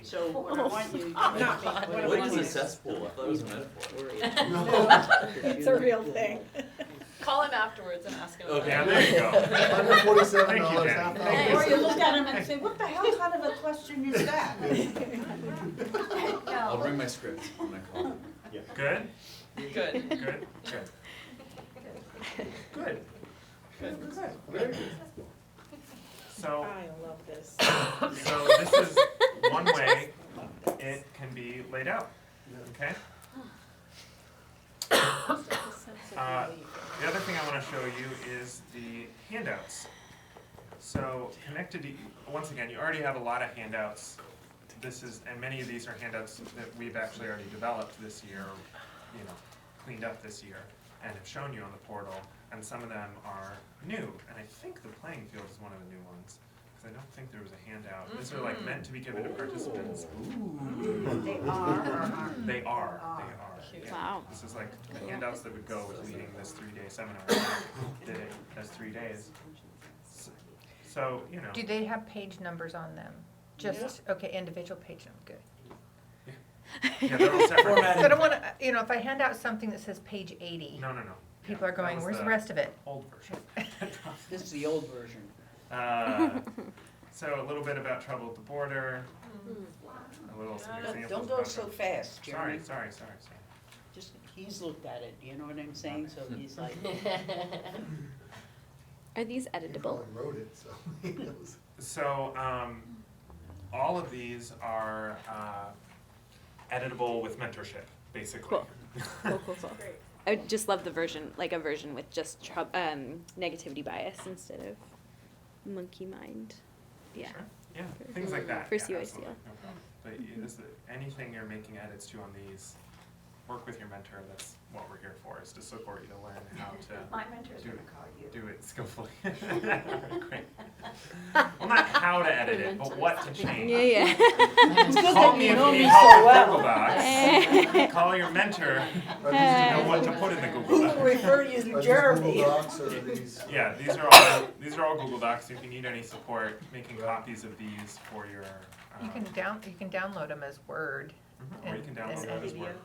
So what I want you. What is a cesspool? I thought it was a metaphor. It's a real thing. Call him afterwards and ask him. Okay. Yeah, there you go. $147, Thank you, Jenny. half Thank hour. Or you look at him and say, what the hell kind of a question is that? I'll bring my script when I call. Good? Good. Good? Good. Good. Very good. So, I love this. so this is one way it can be laid out, okay? The other thing I want to show you is the handouts. So connected to, once again, you already have a lot of handouts. This is, and many of these are handouts that we've actually already developed this year, you know, cleaned up this year, and have shown you on the portal. And some of them are new, and I think the playing field is one of the new ones, because I don't think there was a handout. These are like meant to be given to participants. They are or aren't? They are. Cute. Yeah. Wow. This is like the handouts that would go with leading this 3-day seminar. Did it as 3 days. So, you know. Do they have page numbers on them? Just, okay, individual page numbers, good. Yeah, they're all separate. So I don't want to, you know, if I hand out something that says page 80, No. people are going, where's the rest of it? Old version. This is the old version. So a little bit about trouble at the border. A little some examples. Don't go about so trouble. fast, Jeremy. Sorry. Just, he's looked at it, you know what I'm saying? So he's like, Are these editable? Colin wrote it, so he knows. So all of these are editable with mentorship, basically. Cool. Cool. I would just love the version, like a version with just negativity bias instead of monkey mind. Yeah. Sure. Yeah, things like that. For Yeah, CYCL. absolutely, no problem. But anything you're making edits to on these, work with your mentor. That's what we're here for, is to support you to learn how to my mentor's do gonna it, call you. do it skillfully. Great. Well, not how to edit it, but what to change. Yeah. Call me if you need help with Google Docs. Call your mentor to know what to put in the Google Who will Docs. refer you Are to these Jeremy? Google Docs or are these? Yeah, these are all Google Docs. If you need any support making copies of these for your. You can download them as Word. Or you can download that as Word.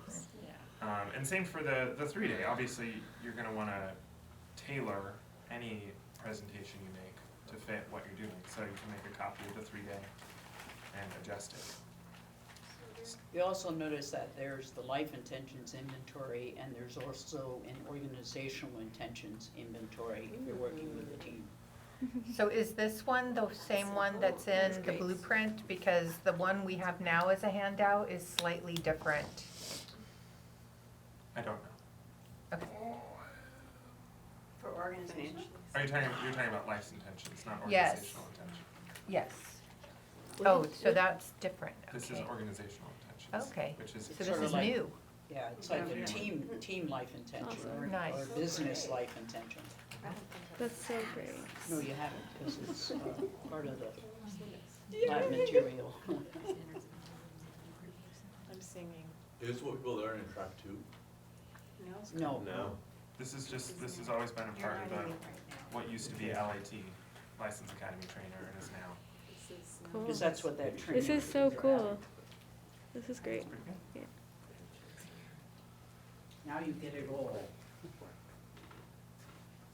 And same for the 3-day. Obviously, you're going to want to tailor any presentation you make to fit what you're doing. So you can make a copy of the 3-day and adjust it. You also notice that there's the life intentions inventory, and there's also an organizational intentions inventory if you're working with a team. So is this one the same one that's in the blueprint? Because the one we have now as a handout is slightly different. I don't know. Okay. For organization. You're talking about life's intentions, not Yes. organizational intention. Yes. Oh, so that's different, This is okay. organizational intentions. Okay. Which is So this Sort of is like- new. Yeah, it's like a team life intention or Nice. business life intention. That's so great. No, you haven't, because it's part of the lab material. I'm singing. Is this what people learn in track 2? No, This has always been a part of the, what used to be LAT, License Academy Trainer, and is now. Cool. because that's what that training. This is so cool. This is great. It's pretty good. Now you get it all.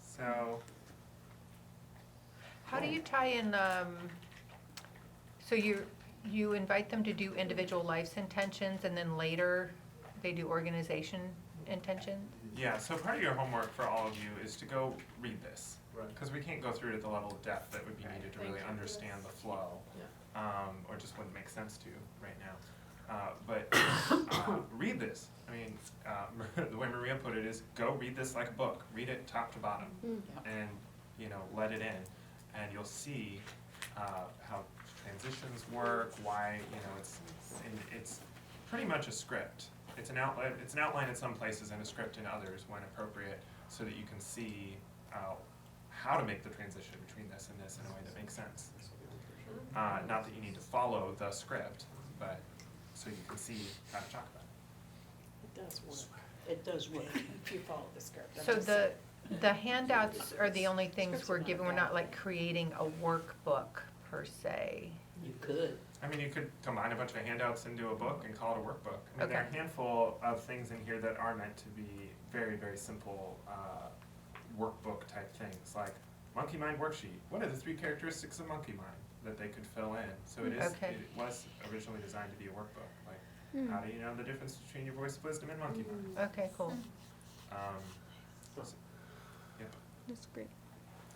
So, How do you tie in, so you invite them to do individual life's intentions and then later they do organization intentions? yeah, so part of your homework for all of you is to go read this. Because we can't go through it at the level of depth that would be needed to really understand the flow. Or just wouldn't make sense to right now. But read this. I mean, the way Maria put it is, go read this like a book. Read it top to bottom. And, let it in. And you'll see how transitions work, why, it's pretty much a script. It's an outline in some places and a script in others when appropriate, so that you can see how to make the transition between this and this in a way that makes sense. Not that you need to follow the script, but so you can see how to talk about it. It does work It does work. if you follow the script. I'm So just the handouts are the only things we're giving, we're not like creating a workbook per se. You could. I mean, you could combine a bunch of handouts into a book and call it a workbook. I mean, there are a Okay. handful of things in here that are meant to be very, very simple, workbook type things, like monkey mind worksheet. What are the 3 characteristics of monkey mind that they could fill in? So it Okay. it was originally designed to be a workbook, like, how do you know the difference between your voice of wisdom and monkey mind? Okay, cool. So, yeah. That's great.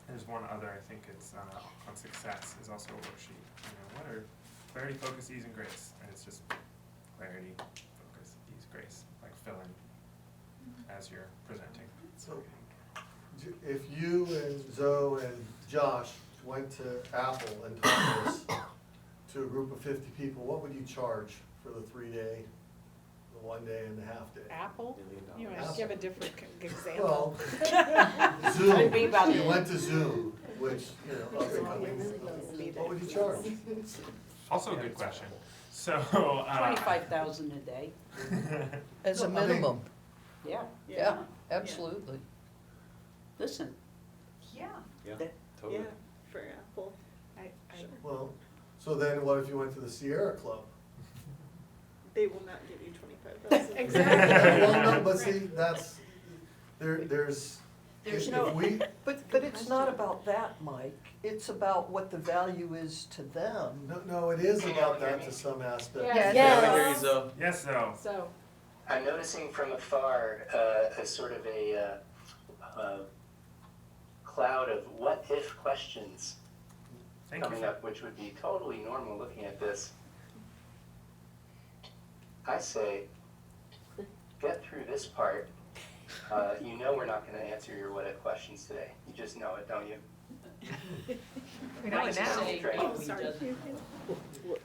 There's one other, I think it's on success is also a worksheet. You know, what are clarity, focus, ease, and grace? And it's just clarity, focus, ease, grace, like fill in as you're presenting. So, if you and Zoe and Josh went to Apple and taught this to a group of 50 people, what would you charge for the 3-day, the 1 day and the half day? Apple? You want Apple. to give a different example? Well, Zoom, I'd be about- you went to Zoom, which, you know, other companies, what would you charge? Also a good question. So, 25,000 a day, As a No, I mean- minimum, yeah. yeah, absolutely. Listen, Yeah. Yeah, That- totally. For Apple. I, Well, so then what if you went to the Sierra Club? They will not give you 25,000. Exactly. Well, no, but see, that's, there's, There's if no- we, But it's not about that, Mike. It's about what the value is to them. no, it is about that to some aspect. Yes. Yeah, I hear you, Zoe. yes, though. So, I'm noticing from afar a sort of a cloud of what-if questions Thank you. coming up, which would be totally normal looking at this. I say, get through this part. You know we're not going to answer your what-if questions today. You just know it, don't you? We know it now. Oh, sorry.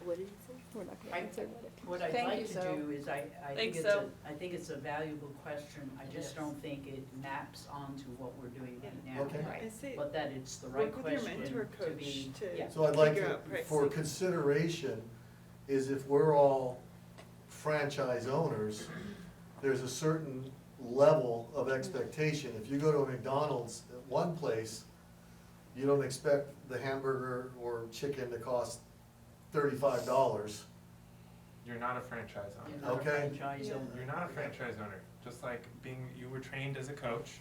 What did you say? We're not gonna I- answer what what I'd Thank like you, to Zoe. do is I think Thanks, it's Zoe. I think it's a valuable question. I just don't think it maps onto what we're doing right now. Okay. I say, But that it's the right work with your question mentor to coach be, to yeah. So I'd like figure to, out for pricing. consideration, is if we're all franchise owners, there's a certain level of expectation. If you go to a McDonald's at one place, you don't expect the hamburger or chicken to cost $35. You're not a franchise owner. You're not a Okay. franchise owner. You're not a franchise owner, just like you were trained as a coach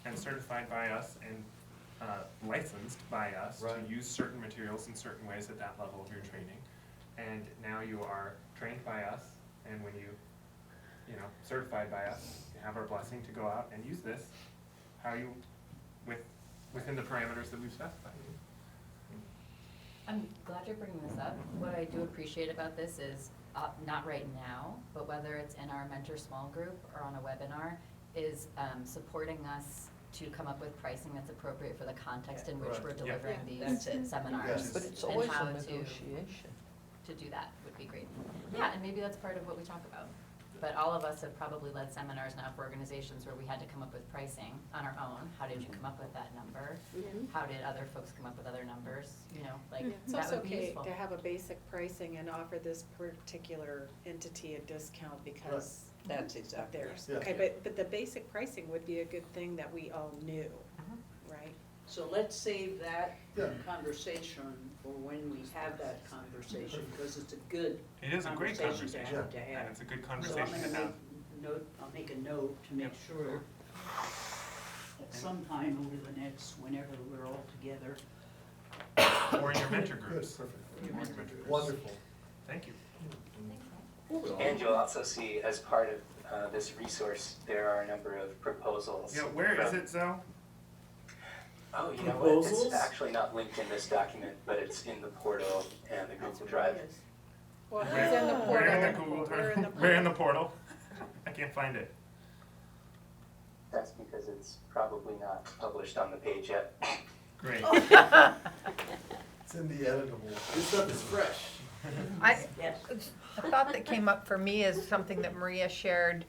and certified by us and licensed by us Right. to use certain materials in certain ways at that level of your training. And now you are trained by us, and when you know, certified by us, you have our blessing to go out and use this, how you, within the parameters that we've specified. I'm glad you're bringing this up. What I do appreciate about this is, not right now, but whether it's in our mentor small group or on a webinar, is supporting us to come up with pricing that's appropriate for the context in which Right. we're Yeah. delivering That's these it. seminars. Yes. But it's and always how a to- negotiation. To do that would be great. Yeah, and maybe that's part of what we talk about. But all of us have probably led seminars now for organizations where we had to come up with pricing on our own. How did you come up with that number? How did other folks come up with other numbers? You know, like, it's that also would be okay useful. to have a basic pricing and offer this particular entity a discount because That's of exactly right. theirs. Yeah. Okay, but the basic pricing would be a good thing that we all knew, right? So let's save that Yeah. conversation for when we have that conversation, because it's a good It is a great conversation to conversation, have to and have. it's a good So I'm conversation gonna to have. I'll make a note to make sure at some time over the next, whenever we're all together. Or in your mentor Good, groups. perfect. Or your mentor groups. Wonderful. Thank you. And you'll also see, as part of this resource, there are a number of proposals. Yeah, where is from- it, Zoe? Oh, you know what, Proposals? it's actually not linked in this document, but it's in the portal and the Google Drive. Well, it's Where- in the portal. Where in the Google We're in the Drive? Where in the portal? I can't find it. That's because it's probably not published on the page yet. Great. It's in the editable. This stuff is fresh. Yes. A thought that came up for me is something that Maria shared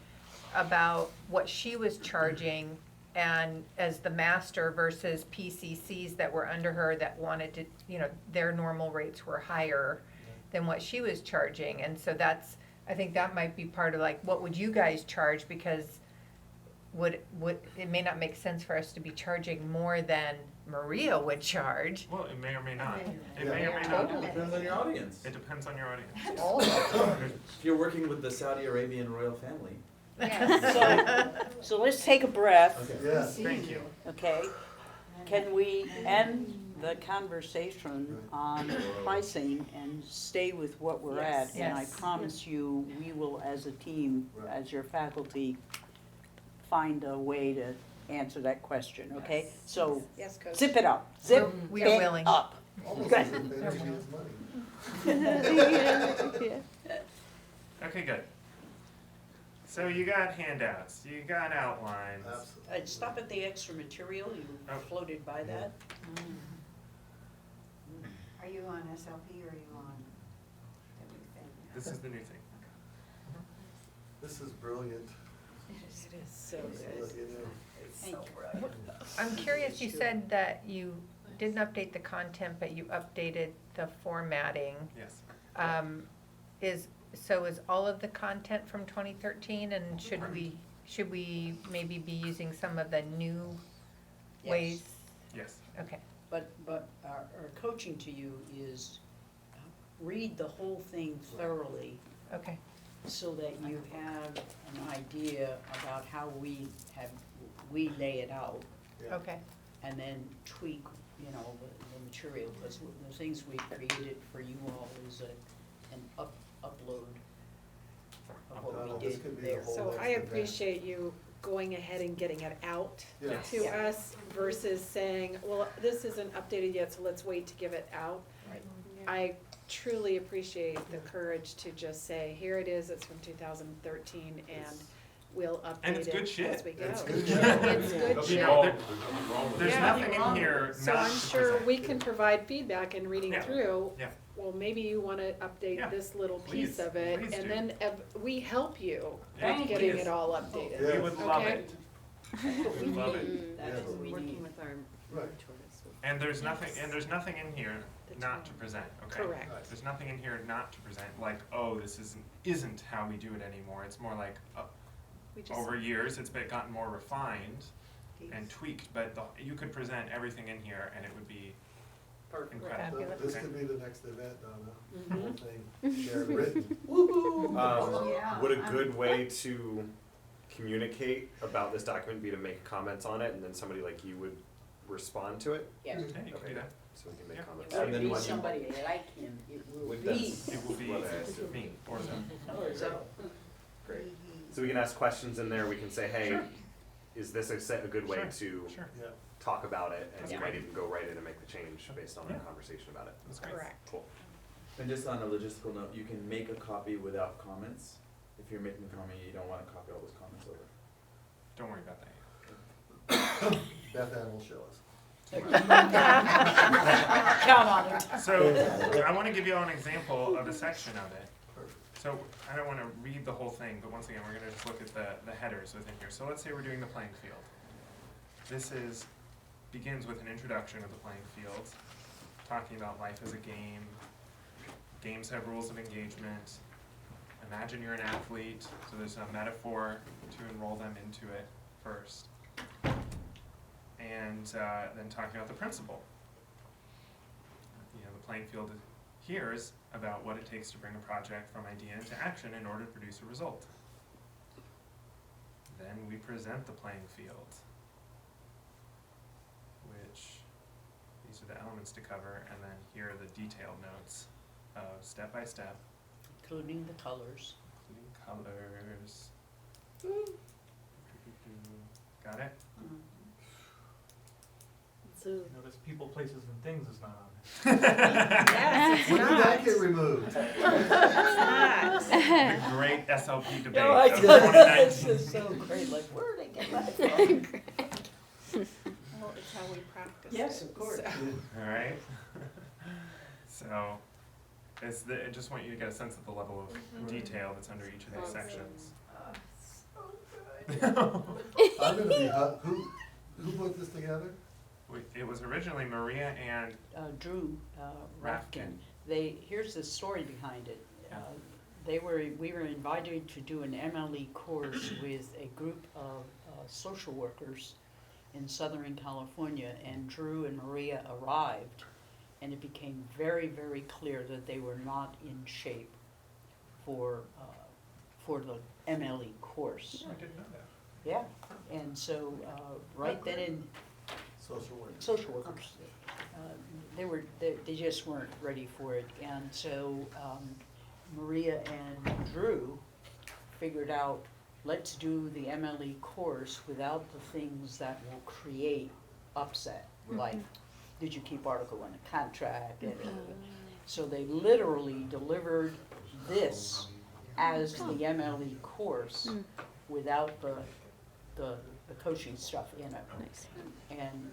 about what she was charging and as the master versus PCCs that were under her that wanted to, you know, their normal rates were higher than what she was charging. And so that's, I think that might be part of like, what would you guys charge? Because would, it may not make sense for us to be charging more than Maria would charge. Well, it may or may not. It Yeah. may or may not. It depends on your audience. It depends on your audience. All of it. If you're working with the Saudi Arabian royal family. So let's take a breath, Okay. Yes. Thank you. okay? Can we end the conversation on pricing and stay with what we're at? Yes. And I Yes. promise you, we will, as a team, Right. as your faculty, find a way to answer that question, okay? So Yes, Coach. zip it up, zip We are it willing. up. Almost Good. as if energy is money. Okay, good. So you got handouts, you got outlines. Absolutely. Stop at the extra material, you Oh. floated by that. Are you on SLP or are you on everything? This is the new thing. This is brilliant. It is so Just to let you know. Thank you. I'm curious, you said that you didn't update the content, but you updated the formatting. Yes. Is all of the content from 2013, and should we maybe be using some of the new Yes. ways? Yes. Okay, But our coaching to you is read the whole thing thoroughly okay, so that you have an idea about how we lay it out, Yeah. okay, and then tweak, the material, because the things we created for you all is an upload of what Donald, we this did could be there. the whole So next I event. appreciate you going ahead and getting it out Yes. to us versus saying, well, this isn't updated yet, so let's wait to give it out. Right. I truly appreciate the courage to just say, here it is, it's from 2013, and we'll And update it's good it shit. as we go. It's good Yeah, shit. It's good You shit. know, there's Yeah. nothing in here So not I'm to sure present. we can provide feedback in reading Yeah. through. Yeah. Well, maybe you wanna update Yeah. this little piece Please, of it, please and do. then we help you Yeah, with getting please. it all updated. Yeah. We would love Okay. it. We Love need, it. that's what we Working need. with our Right. And there's nothing in here not to present, okay? Correct. There's nothing in here not to present, like, oh, this isn't how we do it anymore. It's more like, We just- over years, it's gotten more refined and tweaked, but you could present everything in here and it would be Perfect. incredible. Fabulous. This Okay. could be the next event, Donna. Mm-hmm. The whole thing, shared written. Would a good way to communicate about this document be to make comments on it, and then somebody like you would respond to it? Yes. Yeah, you can Okay. do that. So we can make Yeah. comments. It won't then be when you- somebody like him, it will With be. that- It will be What I assume. me or them. Or so. Great. So we can ask questions in there, we can say, hey, Sure. is this a good way Sure. to Sure. Yeah. talk about it? And you Yeah. might even go right in and make the change based on our Yeah. conversation about it. That's great. Correct. Cool. And just on a logistical note, you can make a copy without comments. If you're making a comment, you don't wanna copy all those comments over. Don't worry about that Beth Ann will show us. Count on it. So, I wanna give you all an example of a section of it. Perfect. So, I don't wanna read the whole thing, but once again, we're gonna just look at the headers within here. So let's say we're doing the playing field. This begins with an introduction of the playing field, talking about life as a game. Games have rules of engagement. Imagine you're an athlete, so there's a metaphor to enroll them into it first. And then talking about the principle. The playing field here is about what it takes to bring a project from idea into action in order to produce a result. Then we present the playing field, which these are the elements to cover, and then here are the detailed notes of step by step, Including the colors. including colors. Got it? Notice people, places, and things is not on Yes, it's When did not. that get removed? It's not. The great SLP debate No, I of know, 2019. this is so great, like, where did they get that from? Well, it's how we practice Yes, it, of course. so. Alright? So, I just want you to get a sense of the level of detail that's under each of these sections. I'm gonna be, who put this together? It was originally Maria and Drew Rafkin. Rafkin. Here's the story behind it. We were invited to do an MLE course with a group of social workers in Southern California, and Drew and Maria arrived, and it became very, very clear that they were not in shape for the MLE course. I didn't know that. Yeah, and so, right then in Social work. social workers, they just weren't ready for it, and so, Maria and Drew figured out, let's do the MLE course without the things that will create upset, like, did you keep Article 1 a contract, so they literally delivered this as the MLE course without the coaching stuff in it. Nice. And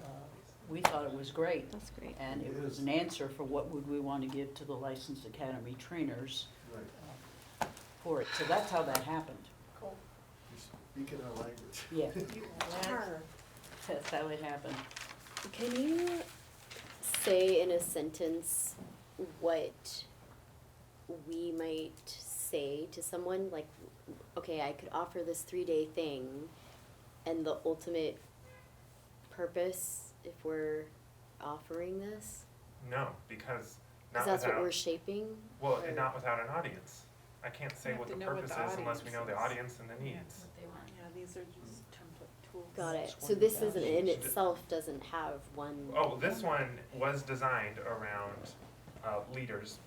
we thought it was great. That's great. And it was an answer for what would we want to give to the licensed academy trainers Right. for it. So that's how that happened. Cool. You're speaking our language. Yeah, that's how it happened. Can you say in a sentence what we might say to someone? Like, okay, I could offer this 3-day thing, and the ultimate purpose, if we're offering this? No, because Because that's what we're shaping? Well, or- and not without an audience. I can't say You have what to the know what purpose the is unless we know the audience audience and the needs. What they want. Yeah, these are just template tools. Got it. That's So one this value. isn't, in itself doesn't have one. Oh, this one was designed around leaders,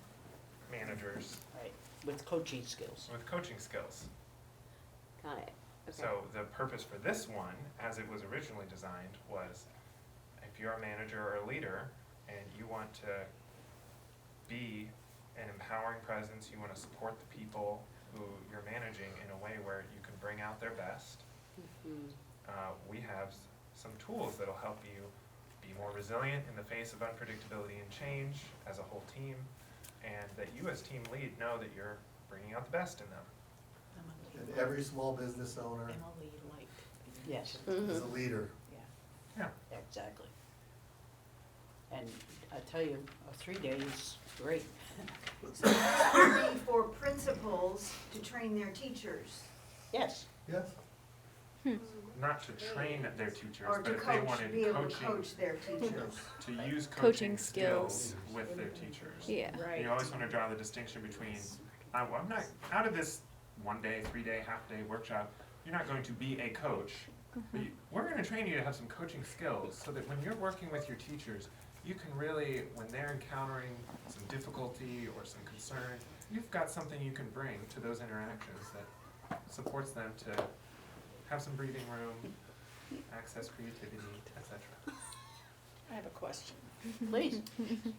managers Right, with coaching skills. with coaching skills. Got it. Okay. So the purpose for this one, as it was originally designed, was if you're a manager or a leader and you want to be an empowering presence, you want to support the people who you're managing in a way where you can bring out their best, Mhm. we have some tools that'll help you be more resilient in the face of unpredictability and change as a whole team, and that you as team lead know that you're bringing out the best in them. And every small business owner MLE like. Yes, is a leader. Yeah. exactly. And I tell you, 3 days, great. So this would be for principals to train their teachers, Yes, Yes. Not to train their teachers, or but to if they coach, wanted be able to coaching, coach their teachers. to use Coaching coaching skills. skills with their teachers. Yeah. Right. You always want to draw the distinction between, I'm not, out of this 1 day, 3 day, half day workshop, you're not going to be a coach. But we're going to train you to have some coaching skills so that when you're working with your teachers, you can really, when they're encountering some difficulty or some concern, you've got something you can bring to those interactions that supports them to have some breathing room, access creativity, etc. I have a question. please.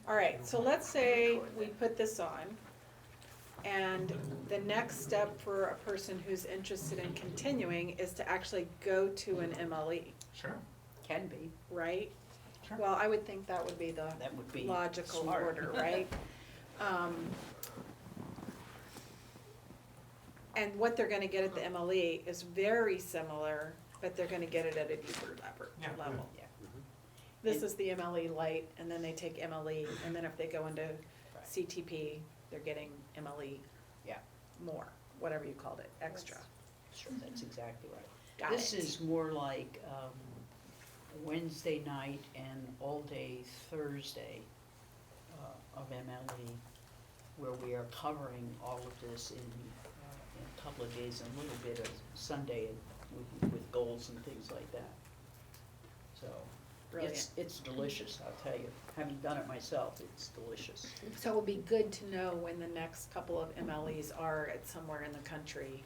All right, so let's say we put this on, and the next step for a person who's interested in continuing is to actually go to an MLE, Sure. Can be, right? Sure. Well, I would think that would be the that would be logical smart. order, right? And what they're gonna get at the MLE is very similar, but they're gonna get it at a deeper Yeah. level. Yeah. This is the MLE light, and then they take MLE, and then if they go into CTP, they're getting MLE Yeah. more, whatever you called it, extra. Sure, that's exactly right. Got This it. is more like Wednesday night and all day Thursday of MLE, where we are covering all of this in a couple of days and a little bit of Sunday with goals and things like that. So it's delicious, I'll tell you. Having done it myself, it's delicious. So it would be good to know when the next couple of MLEs are at somewhere in the country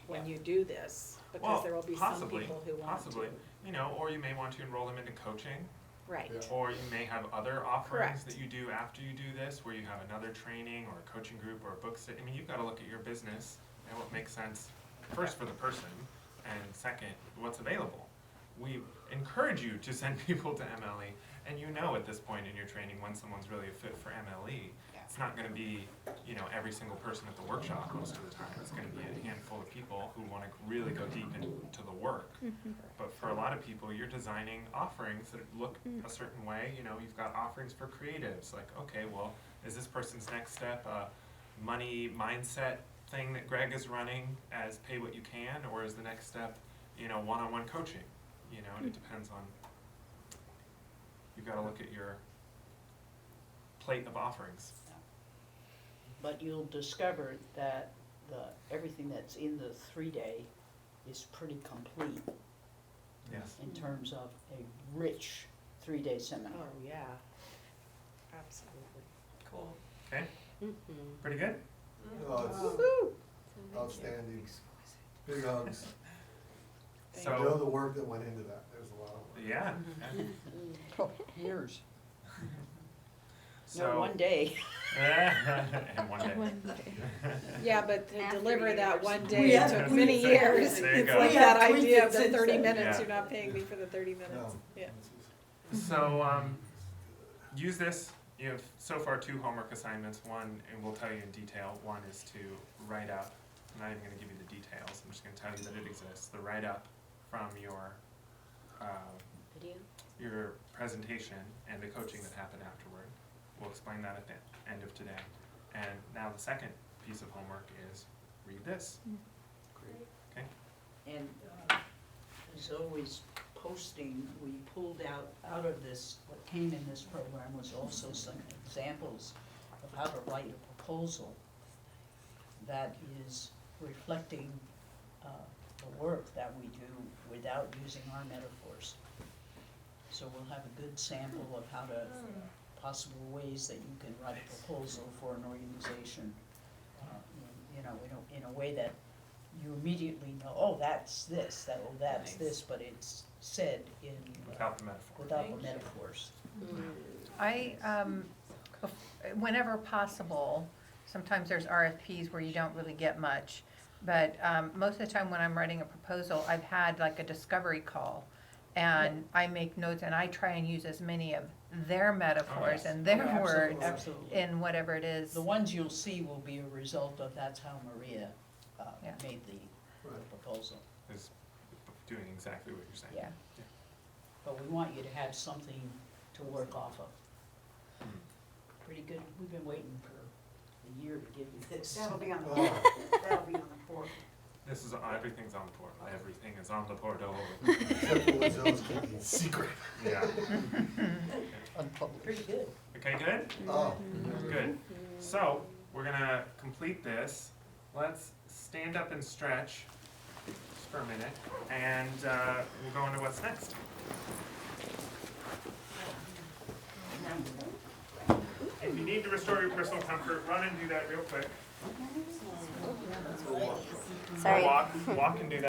when Yeah. you do this, because Well, there will be some possibly, people who want to. possibly, you know, or you may want to enroll them into coaching, Right. Yeah. or you may have other offerings Correct. that you do after you do this, where you have another training or a coaching group or a book study. I mean, you've got to look at your business and what makes sense, first for the person, and second, what's available. We encourage you to send people to MLE, and you know at this point in your training when someone's really a fit for MLE. It's not gonna be, you know, every single person at the workshop most of the time. It's gonna be a handful of people who wanna really go deep into the work. But for a lot of people, you're designing offerings that look a certain way. You know, you've got offerings for creatives, like, okay, well, is this person's next step a money mindset thing that Greg is running as pay what you can, or is the next step, you know, one-on-one coaching? You know, and it depends on you've gotta look at your plate of offerings. But you'll discover that everything that's in the 3-day is pretty complete Yes. in terms of a rich 3-day seminar. Oh, yeah, absolutely. Cool. Okay, pretty good? Oh, it's outstanding. Big hugs. I know So, the work that went into that, there's a lot of work. yeah. Years. So. No, one day. And one day. Yeah, but to After deliver that years. one We day have took tweaked many it. years. There you It's go. like We that have tweaked idea it of the since 30 then. minutes, Yeah. you're not paying me for the 30 minutes. No. Yeah. So, use this. You have so far 2 homework assignments. One, and we'll tell you in detail, one is to write up, I'm not even gonna give you the details, I'm just gonna tell you that it exists, the write up from your, Video? your presentation and the coaching that happened afterward. We'll explain that at the end of today. And now the second piece of homework is read this. Okay? And as always, posting, we pulled out of this, what came in this program was also some examples of how to write a proposal that is reflecting the work that we do without using our metaphors. So we'll have a good sample of how to, possible ways that you can write a proposal for an organization, in a way that you immediately know, oh, that's this, that's this, but it's said in. Without the metaphor. Without the metaphors. I, whenever possible, sometimes there's RFPs where you don't really get much, but most of the time when I'm writing a proposal, I've had like a discovery call, and I make notes and I try and use as many of their metaphors and their words Absolutely. in whatever it is. The ones you'll see will be a result of, that's how Maria Yeah. made the proposal. Is doing exactly what you're saying. Yeah. But we want you to have something to work off of. Hmm. Pretty good, we've been waiting for a year to give you this. That'll be on the, Oh, that'll be on the portal. This is, everything's on the portal. Everything is on the portal. except for what Joe's keeping secret. Yeah. Unpublished. Pretty good. Okay, good? Oh, Good. So, we're gonna complete this. Let's stand up and stretch just for a minute, and we'll go into what's next. If you need to restore your personal comfort, run and do that real quick. Sorry. Walk and do that.